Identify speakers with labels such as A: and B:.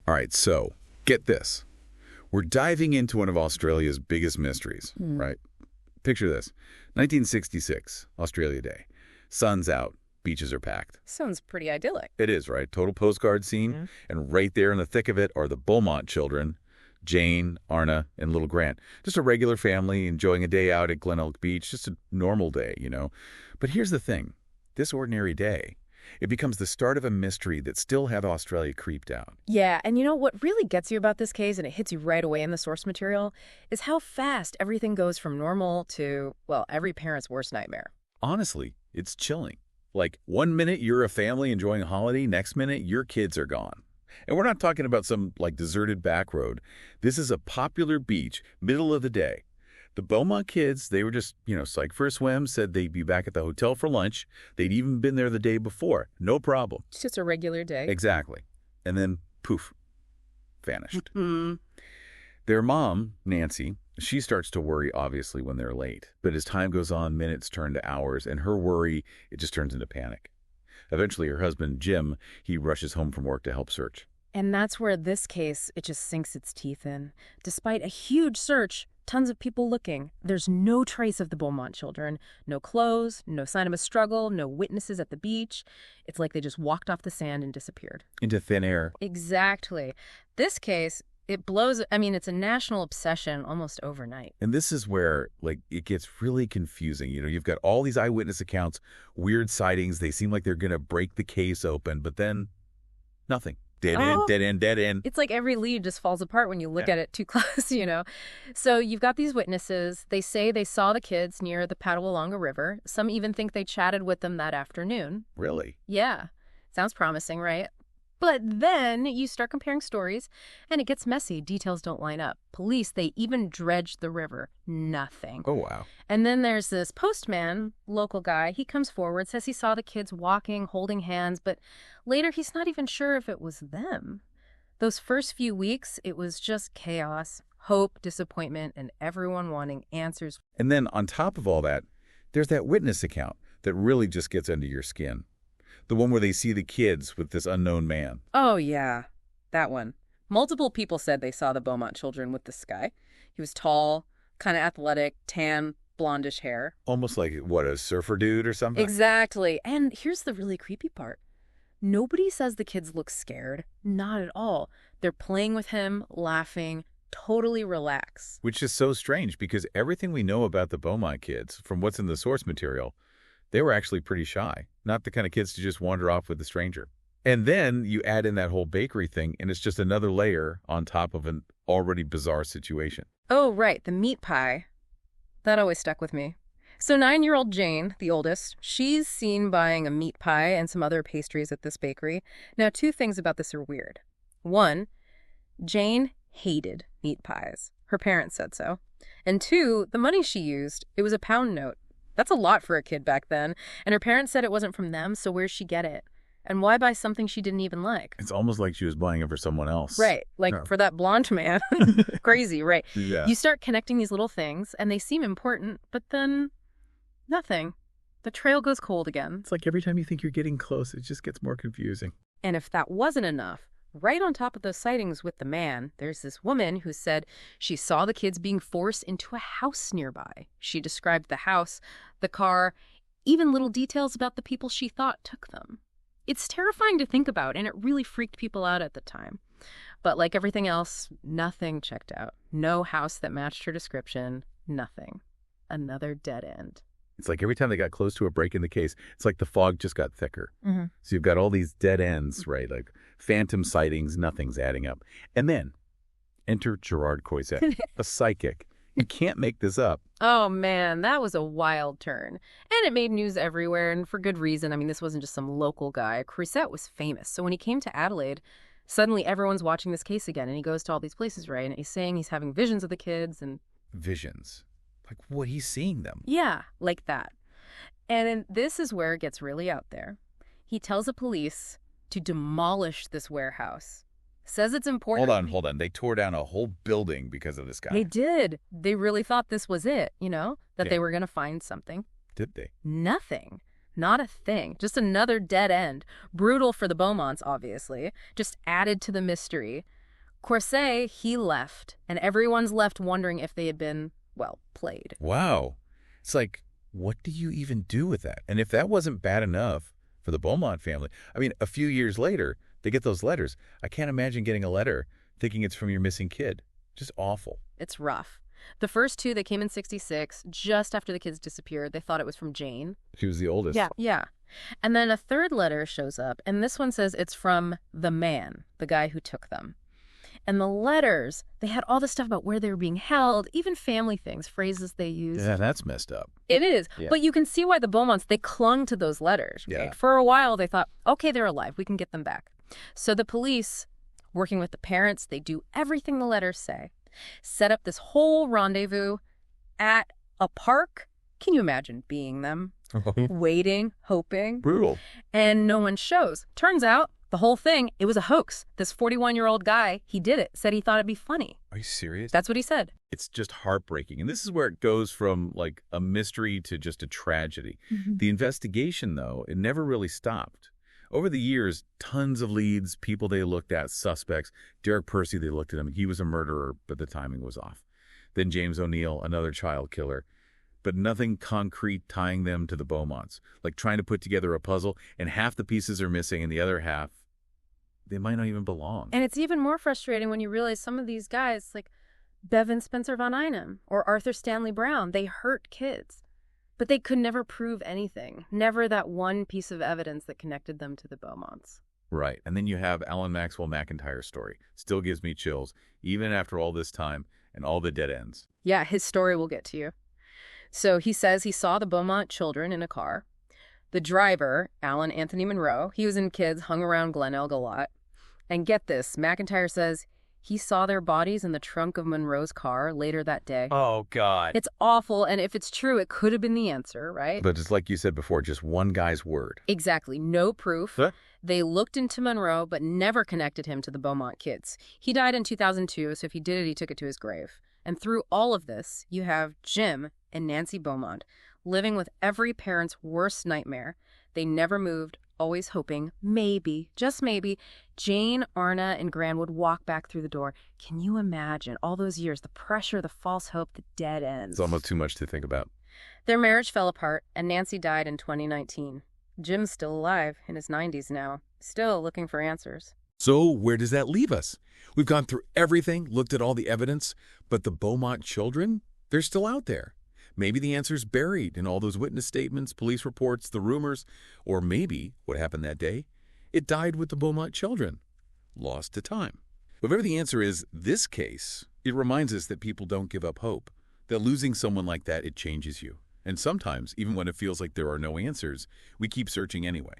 A: All right, so get this. We're diving into one of Australia's biggest mysteries, right? Picture this. 1966, Australia Day. Sun's out. Beaches are packed.
B: Sounds pretty idyllic.
A: It is, right? Total postcard scene.
B: Yeah.
A: And right there in the thick of it are the Beaumont children, Jane, Arna, and little Grant. Just a regular family enjoying a day out at Glen Elk Beach. Just a normal day, you know? But here's the thing. This ordinary day, it becomes the start of a mystery that still had Australia creeped out.
B: Yeah, and you know what really gets you about this case, and it hits you right away in the source material, is how fast everything goes from normal to, well, every parent's worst nightmare.
A: Honestly, it's chilling. Like, 1 minute you're a family enjoying a holiday, next minute your kids are gone. And we're not talking about some, like, deserted back road. This is a popular beach, middle of the day. The Beaumont kids, they were just, psyched for a swim, said they'd be back at the hotel for lunch. They'd even been there the day before. No problem.
B: It's just a regular day.
A: Exactly. And then, poof, vanished. Their mom, Nancy, she starts to worry, obviously, when they're late. But as time goes on, minutes turn to hours, and her worry, it just turns into panic. Eventually, her husband, Jim, he rushes home from work to help search.
B: And that's where this case, it just sinks its teeth in. Despite a huge search, tons of people looking, there's no trace of the Beaumont children. No clothes, no sign of a struggle, no witnesses at the beach. It's like they just walked off the sand and disappeared.
A: Into thin air.
B: Exactly. This case, it blows, it's a national obsession almost overnight.
A: And this is where, it gets really confusing. You've got all these eyewitness accounts, weird sightings. They seem like they're going to break the case open, but then nothing. Dead end, dead end, dead end.
B: It's like every lead just falls apart when you look at it too close, So you've got these witnesses. They say they saw the kids near the Padawalonga River. Some even think they chatted with them that afternoon.
A: Really?
B: Yeah. Sounds promising, right? But then you start comparing stories, and it gets messy. Details don't line up. Police, they even dredged the river. Nothing.
A: Oh, wow.
B: And then there's this postman, local guy. He comes forward, says he saw the kids walking, holding hands, but later he's not even sure if it was them. Those first few weeks, it was just chaos, hope, disappointment, and everyone wanting answers.
A: And then on top of all that, there's that witness account that really just gets under your skin. The one where they see the kids with this unknown man.
B: Oh, yeah. That one. Multiple people said they saw the Beaumont children with this guy. He was tall, kind of athletic, tan, blondish hair.
A: Almost like, a surfer dude or something?
B: Exactly. And here's the really creepy part. Nobody says the kids look scared. Not at all. They're playing with him, laughing, totally relaxed.
A: Which is so strange because everything we know about the Beaumont kids, from what's in the source material, they were actually pretty shy. Not the kind of kids to just wander off with a stranger. And then you add in that whole bakery thing, and it's just another layer on top of an already bizarre situation.
B: Oh, right, the meat pie. That always stuck with me. So 9-year-old Jane, the oldest, she's seen buying a meat pie and some other pastries at this bakery. Now, 2 things about this are weird. 1, Jane hated meat pies. Her parents said so. And 2, the money she used, it was a pound note. That's a lot for a kid back then. And her parents said it wasn't from them, so where'd she get it? And why buy something she didn't even like?
A: It's almost like she was buying it for someone else.
B: Right. For that blonde man. Crazy, right?
A: Yeah.
B: You start connecting these little things, and they seem important, but then nothing. The trail goes cold again.
A: It's like every time you think you're getting close, it just gets more confusing.
B: And if that wasn't enough, right on top of those sightings with the man, there's this woman who said she saw the kids being forced into a house nearby. She described the house, the car, even little details about the people she thought took them. It's terrifying to think about, and it really freaked people out at the time. But like everything else, nothing checked out. No house that matched her description. Nothing. Another dead end.
A: It's like every time they got close to a break in the case, it's like the fog just got thicker.
B: Mm-hmm.
A: So you've got all these dead ends, right? Like phantom sightings, nothing's adding up. And then enter Gerard Coisette, a psychic. You can't make this up.
B: Oh, man, that was a wild turn. And it made news everywhere, and for good reason. This wasn't just some local guy. Coisette was famous. So when he came to Adelaide, suddenly everyone's watching this case again, and he goes to all these places, right? And he's saying he's having visions of the kids and...
A: Visions? Like what? He's seeing them?
B: Yeah, like that. And this is where it gets really out there. He tells the police to demolish this warehouse. Says it's important.
A: Hold on. They tore down a whole building because of this guy.
B: They did. They really thought this was it, that they were going to find something.
A: Did they?
B: Nothing. Not a thing. Just another dead end. Brutal for the Beaumonts, obviously. Just added to the mystery. Corset, he left, and everyone's left wondering if they had been, well, played.
A: Wow. It's like, what do you even do with that? And if that wasn't bad enough for the Beaumont family, I mean, a few years later, they get those letters. I can't imagine getting a letter thinking it's from your missing kid. Just awful.
B: It's rough. The first two, they came in 66, just after the kids disappeared. They thought it was from Jane.
A: She was the oldest.
B: Yeah. And then a third letter shows up, and this one says it's from the man, the guy who took them. And the letters, they had all this stuff about where they were being held, even family things, phrases they used.
A: Yeah, that's messed up.
B: It is.
A: Yeah.
B: But you can see why the Beaumonts, they clung to those letters. Right?
A: Yeah.
B: For a while, they thought, okay, they're alive. We can get them back. So the police, working with the parents, they do everything the letters say. Set up this whole rendezvous at a park. Can you imagine being them? Waiting, hoping.
A: Brutal.
B: And no one shows. Turns out, the whole thing, it was a hoax. This 41-year-old guy, he did it, said he thought it'd be funny.
A: Are you serious?
B: That's what he said.
A: It's just heartbreaking. And this is where it goes from like a mystery to just a tragedy. The investigation, though, it never really stopped. Over the years, tons of leads, people they looked at, suspects. Derek Percy, they looked at him. He was a murderer, but the timing was off. Then James O'Neill, another child killer. But nothing concrete tying them to the Beaumonts. Like trying to put together a puzzle, and half the pieces are missing, and the other half, they might not even belong.
B: And it's even more frustrating when you realize some of these guys, like Bevan Spencer von Einem or Arthur Stanley Brown, they hurt kids. But they could never prove anything. Never that one piece of evidence that connected them to the Beaumonts.
A: Right. And then you have Alan Maxwell McIntyre's story. Still gives me chills, even after all this time and all the dead ends.
B: Yeah, his story will get to you. So he says he saw the Beaumont children in a car. The driver, Alan Anthony Monroe, he was in kids, hung around Glen Elg a lot. And get this, McIntyre says he saw their bodies in the trunk of Monroe's car later that day.
C: Oh, God.
B: It's awful, and if it's true, it could have been the answer, right?
A: But it's like you said before, just one guy's word.
B: Exactly. No proof.
A: Huh?
B: They looked into Monroe, but never connected him to the Beaumont kids. He died in 2002, so if he did it, he took it to his grave. And through all of this, you have Jim and Nancy Beaumont living with every parent's worst nightmare. They never moved, always hoping, maybe, just maybe, Jane, Arna, and Gran would walk back through the door. Can you imagine all those years, the pressure, the false hope, the dead ends?
A: It's almost too much to think about.
B: Their marriage fell apart, and Nancy died in 2019. Jim's still alive, in his 90s now, still looking for answers.
A: So where does that leave us? We've gone through everything, looked at all the evidence, but the Beaumont children, they're still out there. Maybe the answer's buried in all those witness statements, police reports, the rumors, or maybe what happened that day, it died with the Beaumont children, lost to time. Whatever the answer is, this case, it reminds us that people don't give up hope, that losing someone like that, it changes you. And sometimes, even when it feels like there are no answers, we keep searching anyway.